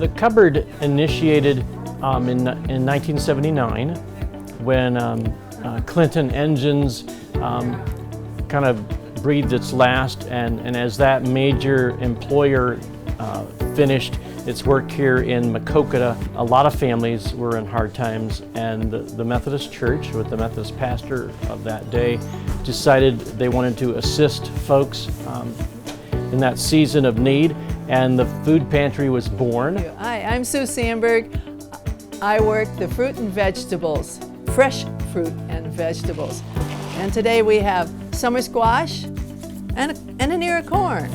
The cupboard initiated in 1979 when Clinton Engines kind of breathed its last, and as that major employer finished its work here in Maquoketa, a lot of families were in hard times, and the Methodist Church, with the Methodist pastor of that day, decided they wanted to assist folks in that season of need, and the food pantry was born. Hi, I'm Sue Sandberg. I work the fruit and vegetables, fresh fruit and vegetables. And today we have summer squash and an ear of corn.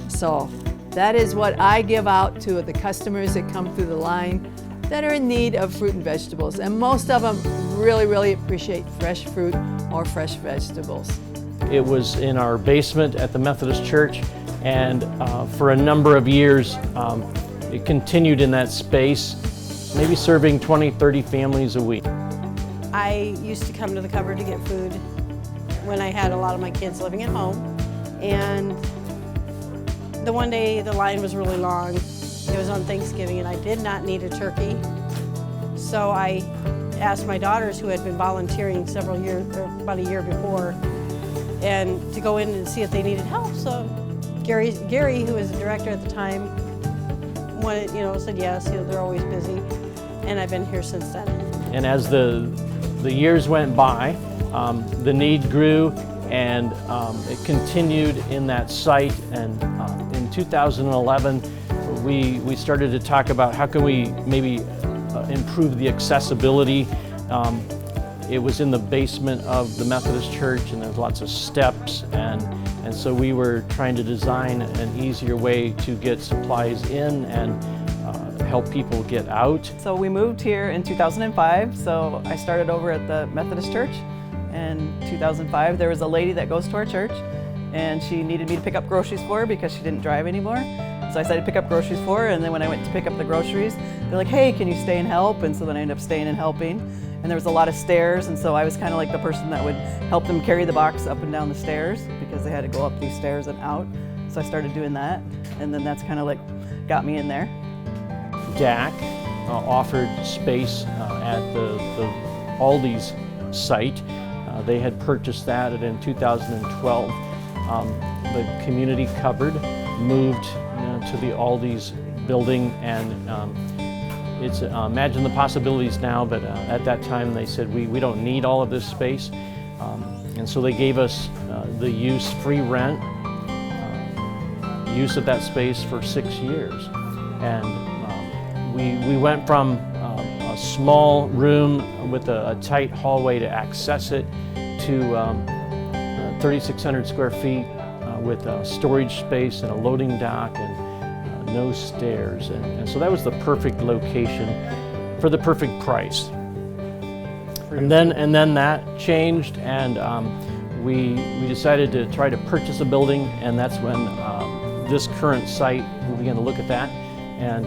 So that is what I give out to the customers that come through the line that are in need of fruit and vegetables. And most of them really appreciate fresh fruit or fresh vegetables. It was in our basement at the Methodist Church, and for a number of years it continued in that space, maybe serving 20, 30 families a week. I used to come to the cupboard to get food when I had a lot of my kids living at home, and the one day the line was really long. It was on Thanksgiving and I did not need a turkey. So I asked my daughters, who had been volunteering several years, or about a year before, and to go in and see if they needed help. So Gary, who was the director at the time, said yes, they're always busy. And I've been here since then. And as the years went by, the need grew, and it continued in that site. And in 2011, we started to talk about how can we maybe improve the accessibility. It was in the basement of the Methodist Church, and there's lots of steps, and so we were trying to design an easier way to get supplies in and help people get out. So we moved here in 2005, so I started over at the Methodist Church. In 2005, there was a lady that goes to our church, and she needed me to pick up groceries for her because she didn't drive anymore. So I decided to pick up groceries for her, and then when I went to pick up the groceries, they're like, hey, can you stay and help? And so then I ended up staying and helping. And there was a lot of stairs, and so I was kind of like the person that would help them carry the box up and down the stairs because they had to go up these stairs and out. So I started doing that, and then that's kind of like got me in there. DAC offered space at the Aldi's site. They had purchased that, and in 2012, the community cupboard moved to the Aldi's building, and it's imagine the possibilities now, but at that time they said we don't need all of this space, and so they gave us the free rent use of that space for 6 years, and we went from a small room with a tight hallway to access it to 3,600 square feet with storage space and a loading dock and no stairs, and so that was the perfect location for the perfect price. And then that changed, and we decided to try to purchase a building, and that's when this current site, we began to look at that, and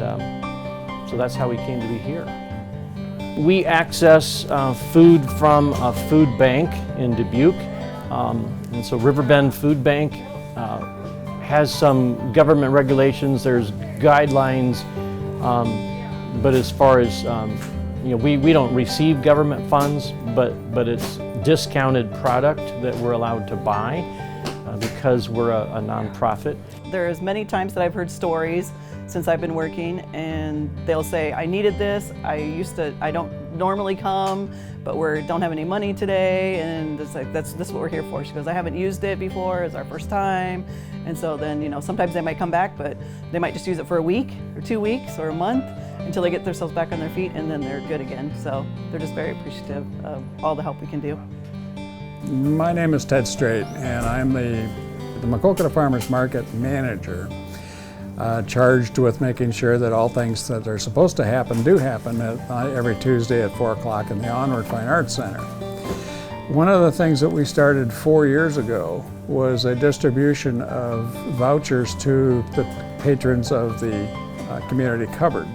so that's how we came to be here. We access food from a food bank in Dubuque, and so Riverbend Food Bank has some government regulations, there's guidelines, but as far as, we don't receive government funds, but it's discounted product that we're allowed to buy because we're a nonprofit. There's many times that I've heard stories since I've been working, and they'll say, I needed this, I don't normally come, but we don't have any money today, and it's like, that's what we're here for. She goes, I haven't used it before, it's our first time. And so then, sometimes they might come back, but they might just use it for a week or 2 weeks or a month until they get themselves back on their feet, and then they're good again. So they're just very appreciative of all the help we can do. My name is Ted Strait, and I'm the Maquoketa Farmers Market manager, charged with making sure that all things that are supposed to happen do happen every Tuesday at 4 o'clock in the Onward Fine Arts Center. One of the things that we started 4 years ago was a distribution of vouchers to the patrons of the community cupboard.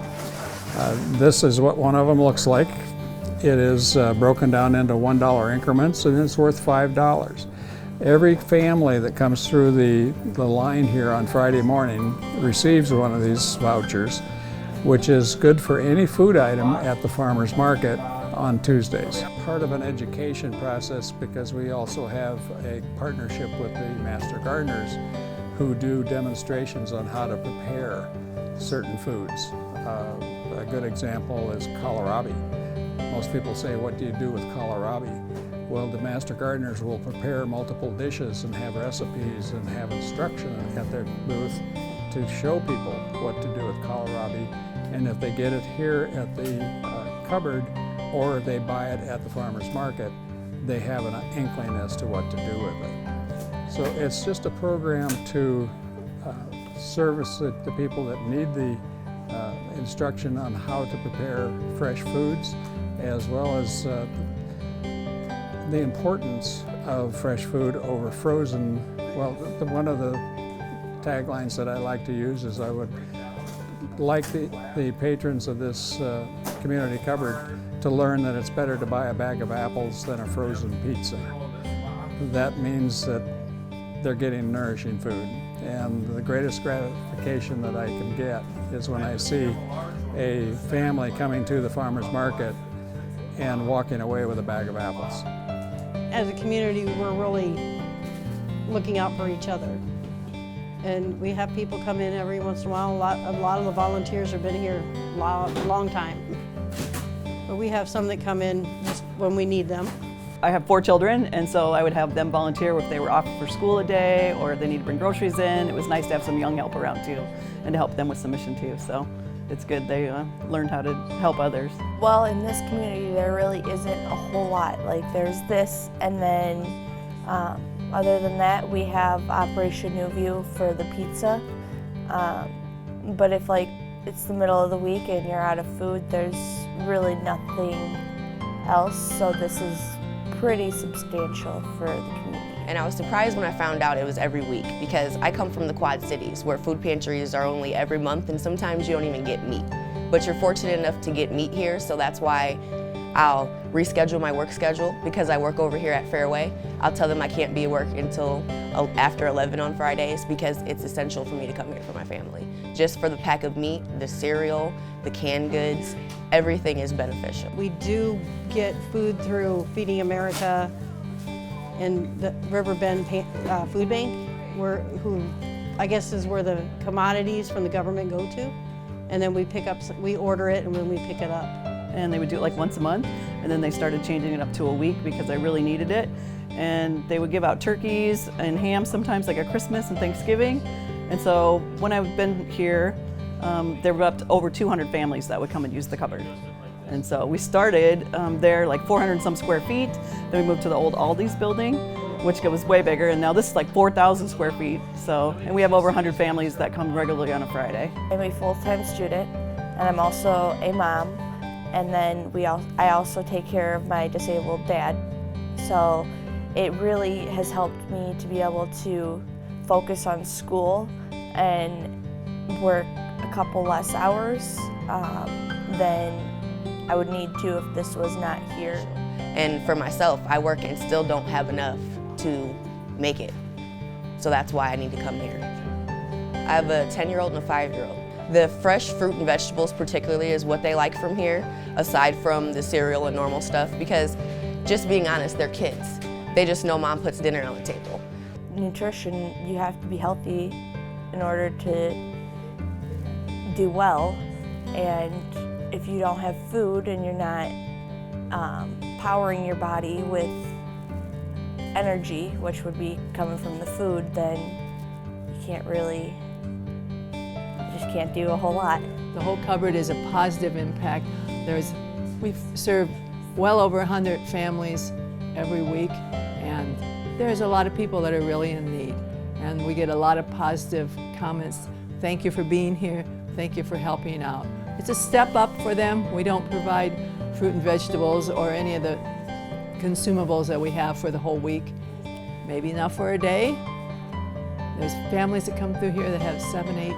This is what one of them looks like. It is broken down into $1 increments, and it's worth $5. Every family that comes through the line here on Friday morning receives one of these vouchers, which is good for any food item at the farmer's market on Tuesdays. Part of an education process, because we also have a partnership with the Master Gardeners who do demonstrations on how to prepare certain foods. A good example is kohlrabi. Most people say, what do you do with kohlrabi? Well, the Master Gardeners will prepare multiple dishes and have recipes and have instruction at their booth to show people what to do with kohlrabi. And if they get it here at the cupboard or they buy it at the farmer's market, they have an inkling as to what to do with it. So it's just a program to service the people that need the instruction on how to prepare fresh foods, as well as the importance of fresh food over frozen. Well, one of the taglines that I like to use is I would like the patrons of this community cupboard to learn that it's better to buy a bag of apples than a frozen pizza. That means that they're getting nourishing food. And the greatest gratification that I can get is when I see a family coming to the farmer's market and walking away with a bag of apples. As a community, we're really looking out for each other. And we have people come in every once in a while. A lot of the volunteers have been here a long time. But we have some that come in just when we need them. I have 4 children, and so I would have them volunteer if they were off for school a day or they need to bring groceries in. It was nice to have some young help around too and to help them with some mission too. So it's good they learned how to help others. Well, in this community there really isn't a whole lot. Like there's this, and then other than that we have Operation New View for the pizza. But if like it's the middle of the week and you're out of food, there's really nothing else. So this is pretty substantial for the community. And I was surprised when I found out it was every week, because I come from the Quad Cities where food pantries are only every month, and sometimes you don't even get meat. But you're fortunate enough to get meat here, so that's why I'll reschedule my work schedule. Because I work over here at Fairway, I'll tell them I can't be at work until after 11 on Fridays, because it's essential for me to come here for my family. Just for the pack of meat, the cereal, the canned goods, everything is beneficial. We do get food through Feeding America and the Riverbend Food Bank, who I guess is where the commodities from the government go to. And then we order it and then we pick it up. And they would do it like once a month, and then they started changing it up to a week because I really needed it. And they would give out turkeys and ham sometimes, like at Christmas and Thanksgiving. And so when I've been here, there were up to over 200 families that would come and use the cupboard. And so we started there like 400 and some square feet. Then we moved to the old Aldi's building, which was way bigger. And now this is like 4,000 square feet. So, and we have over 100 families that come regularly on a Friday. I'm a full-time student, and I'm also a mom. And then I also take care of my disabled dad. So it really has helped me to be able to focus on school and work a couple less hours than I would need to if this was not here. And for myself, I work and still don't have enough to make it. So that's why I need to come here. I have a 10-year-old and a 5-year-old. The fresh fruit and vegetables particularly is what they like from here, aside from the cereal and normal stuff, because just being honest, they're kids. They just know mom puts dinner on the table. Nutrition, you have to be healthy in order to do well, and if you don't have food and you're not powering your body with energy, which would be coming from the food, then you can't really, you just can't do a whole lot. The whole cupboard is a positive impact. We serve well over 100 families every week, and there's a lot of people that are really in need. And we get a lot of positive comments. Thank you for being here. Thank you for helping out. It's a step up for them. We don't provide fruit and vegetables or any of the consumables that we have for the whole week. Maybe enough for a day. There's families that come through here that have 7, 8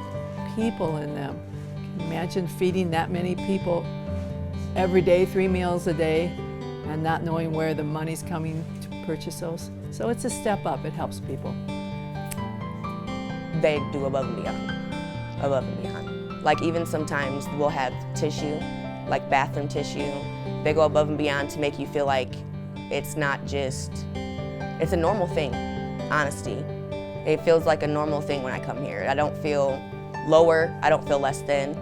people in them. Can you imagine feeding that many people every day, 3 meals a day, and not knowing where the money's coming to purchase those? So it's a step up. It helps people. They do above and beyond. Above and beyond. Like even sometimes we'll have tissue, like bathroom tissue. They go above and beyond to make you feel like it's not just, it's a normal thing, honesty. It feels like a normal thing when I come here. I don't feel lower, I don't feel less than.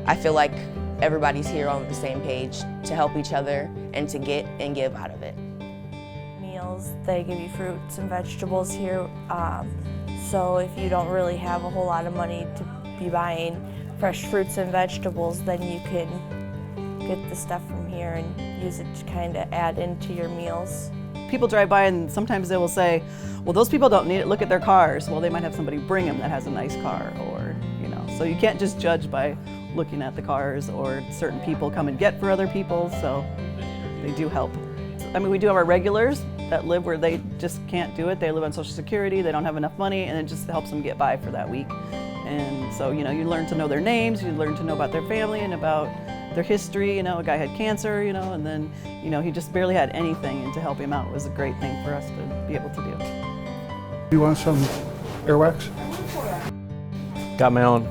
I feel like everybody's here on the same page to help each other and to get and give out of it. Meals, they give you fruits and vegetables here. So if you don't really have a whole lot of money to be buying fresh fruits and vegetables, then you can get the stuff from here and use it to kind of add into your meals. People drive by and sometimes they will say, well, those people don't need it, look at their cars. Well, they might have somebody bring them that has a nice car, or, you know. So you can't just judge by looking at the cars, or certain people come and get for other people, so they do help. I mean, we do have our regulars that live where they just can't do it. They live on Social Security, they don't have enough money, and it just helps them get by for that week. And so, you know, you learn to know their names, you learn to know about their family and about their history. You know, a guy had cancer, you know, and then, you know, he just barely had anything, and to help him out was a great thing for us to be able to do. You want some airwax? Got my own.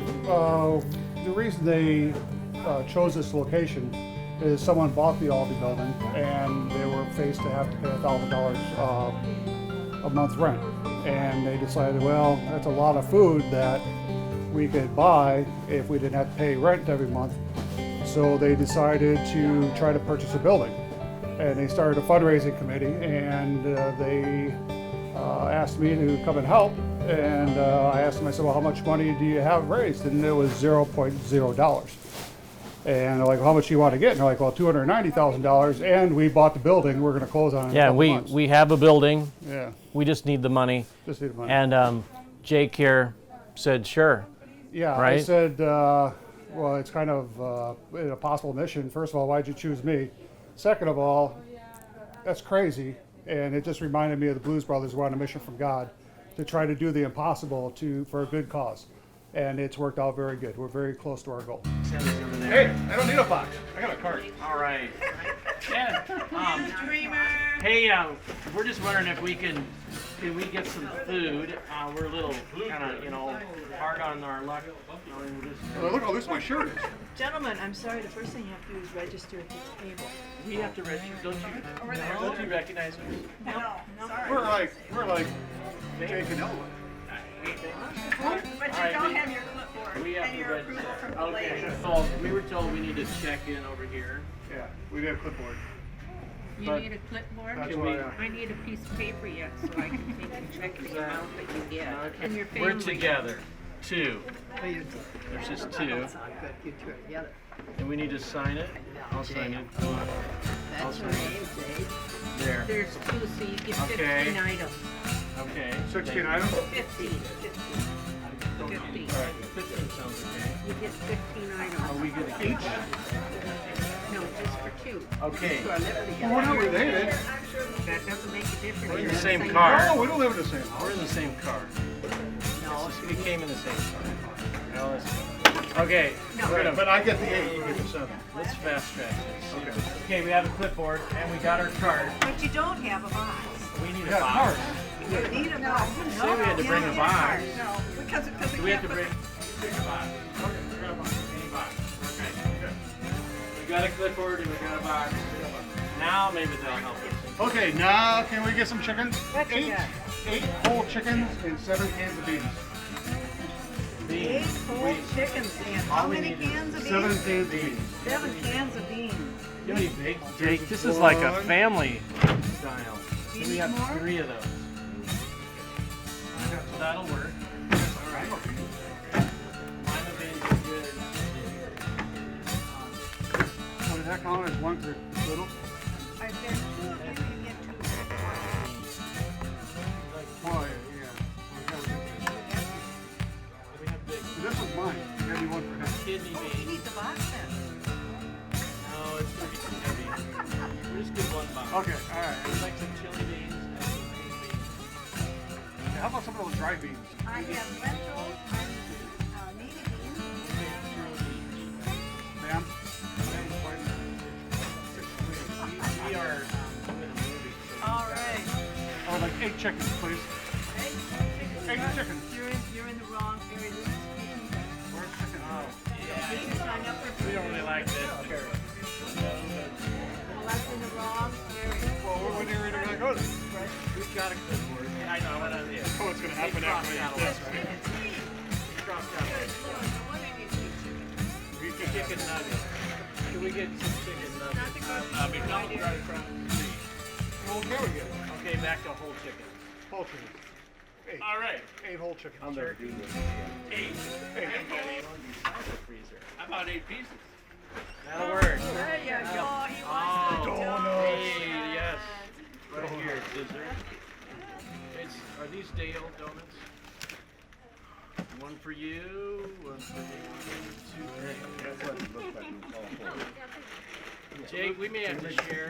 The reason they chose this location is someone bought the Aldi building and they were faced to have to pay $1,000 a month rent. And they decided, well, that's a lot of food that we could buy if we didn't have to pay rent every month. So they decided to try to purchase a building. And they started a fundraising committee, and they asked me to come and help. And I asked them, I said, well, how much money do you have raised? And it was $0.0. And they're like, well, how much do you want to get? And they're like, well, $290,000, and we bought the building. We're going to close on it in a Yeah, couple months. we have a building. Yeah, We just need the money. just need the money. And Jake here said, sure. Yeah, I Right? said, well, it's kind of a possible mission. First of all, why'd you choose me? Second of all, that's crazy. And it just reminded me of the Blues Brothers who were on a mission from God to try to do the impossible for a good cause. And it's worked out very good. We're very close to our goal. Hey, I don't need a box. I got a cart. All right. Yeah. Hey, we're just wondering if we can we get some food? We're a little kind of, you know, hard on our luck. Look how loose my shirt is. Gentlemen, I'm sorry, the first thing you have to do is register at the table. We have to register. Don't you recognize us? No. We're like Jake and Elwood. But you don't have your clipboard We have and to your approval register. from the Okay, lady. so we were told we need to check in over here. Yeah, we did a clipboard. You But- need a clipboard? That's Can why. we- I need a piece of paper yet so I can take and check the amount that you get. And your family. We're together. Two. There's just two. And we need to sign it. I'll sign it. I'll sign it. There. There's two, so you get Okay. 15 items. Okay. 16 items? 15. 15. All right. 15 sounds okay. You get 15 Are items. we good each? No, just for two. Okay. Well, we're not related. That doesn't make a difference. We're in You're the same house. car. No, we don't live in the same We're house. in the same car. No. We came in the same car. Now okay. We're gonna- But I get the 8, you get the 7. Let's fast track this. Okay, we have a clipboard and we got our card. But you don't have a box. We need Yeah, a box. cars. You need a box. Say we had to bring a box. No, because Do we have to bring a box? Okay, we got a box. Any box. Okay, good. We got a clipboard and we got a box. Now maybe they'll help us. Okay, now can we get some chickens? What you got? 8 whole chickens and 7 cans of beans. Eight whole chickens and how many cans of 7 beans? cans of beans. 7 cans of beans. You know, big Jake, this is like a family style. So we have 3 of those. So that'll work. All right. Lima beans are good. So does that count as one for little? Are there 2 of you? You get 2. Oh, yeah. We have big So this is mine. You gotta do one for him. kidney You beans. need the box then. No, it's gonna be too heavy. We'll just do one box. Okay, alright. We'd like some chili beans and some green beans. How about some of those dry beans? I have lentils and navy beans. Ma'am? We are doing a movie. All right. I would like 8 chickens, please. 8 Where's the chicken? You're in the wrong area. Where's the chicken? Did you sign up for? We don't really like this. Well, that's in the wrong area. Well, what area do I go to? We've got a clipboard. I know, what I did. Oh, what's going to happen after we eat this, right? Chicken nuggets. Can we get some chicken nuggets? McDonald's right across the street. Well, here we go. Okay, back to whole chicken. Whole chicken. 8. All right. 8 whole chicken. I'll never do this. 8. Freezer. How about 8 pieces? That'll work. There you go. He wants to Hey, yes. Right here, dessert. Are these day-old donuts? One for you, one for you, 2, 3. Jake, we may have to share.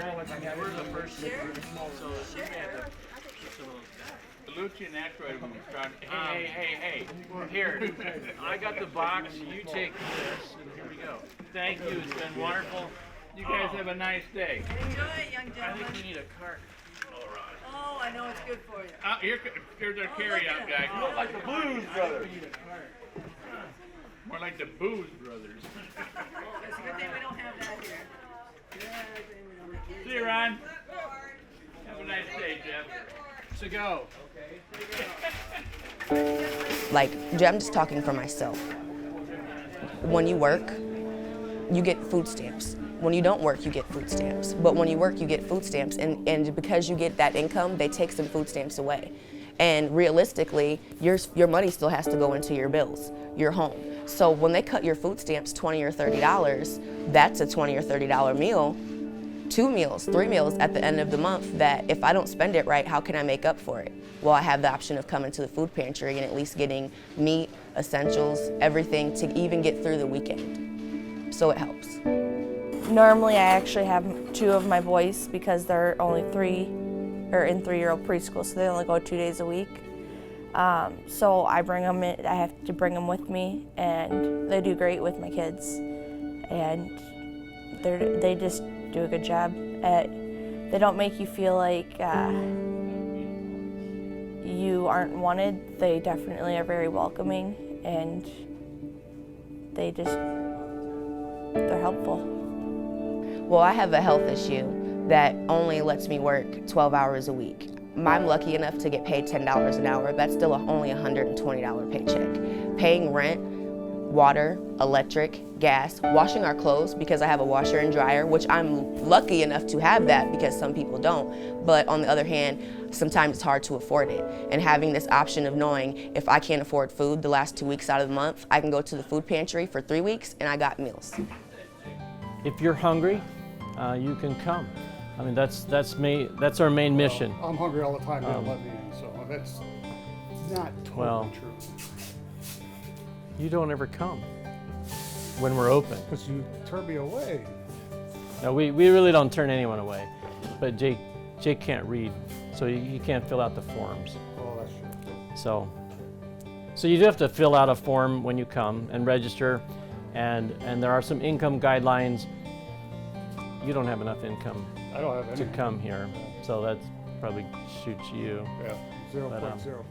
We're the first group, so we may have to put some of those back. Lucian asteroid when we started. Hey. Here, I got the box. You take this, and here we go. Thank you. It's been wonderful. You guys have a nice day. Enjoy it, young I gentleman. think we need a cart. Oh, I know it's good for you. Here's our carry-out guy. More like the Blues Brothers. More like the Booze Brothers. It's a good thing we don't have that here. Yeah, we don't have See you, Ron. Have a nice day, Jeff. To go. Like, I'm just talking for myself. When you work, you get food stamps. When you don't work, you get food stamps. But when you work, you get food stamps. And because you get that income, they take some food stamps away. And realistically, your money still has to go into your bills, your home. So when they cut your food stamps $20 or $30, that's a $20 or $30 meal, 2 meals, 3 meals at the end of the month that if I don't spend it right, how can I make up for it? Well, I have the option of coming to the food pantry and at least getting meat, essentials, everything to even get through the weekend. So it helps. Normally I actually have 2 of my boys because they're only 3 or in 3-year-old preschool, so they only go 2 days a week. So I bring them in, I have to bring them with me, and they do great with my kids. And they just do a good job. They don't make you feel like you aren't wanted. They definitely are very welcoming, and they're helpful. Well, I have a health issue that only lets me work 12 hours a week. I'm lucky enough to get paid $10 an hour. That's still only a $120 paycheck. Paying rent, water, electric, gas, washing our clothes because I have a washer and dryer, which I'm lucky enough to have that because some people don't. But on the other hand, sometimes it's hard to afford it. And having this option of knowing if I can't afford food the last 2 weeks out of the month, I can go to the food pantry for 3 weeks and I got meals. If you're hungry, you can come. I mean, that's our main mission. I'm hungry all the time. They don't let me in, so that's not totally true. You don't ever come when we're open. Because you turn me away. No, we really don't turn anyone away. But Jake can't read, so he can't fill out the forms. Oh, that's true. So you do have to fill out a form when you come and register, and there are some income guidelines. You don't have enough income I don't have any. to come here, so that probably shoots you. Yeah, 0.0.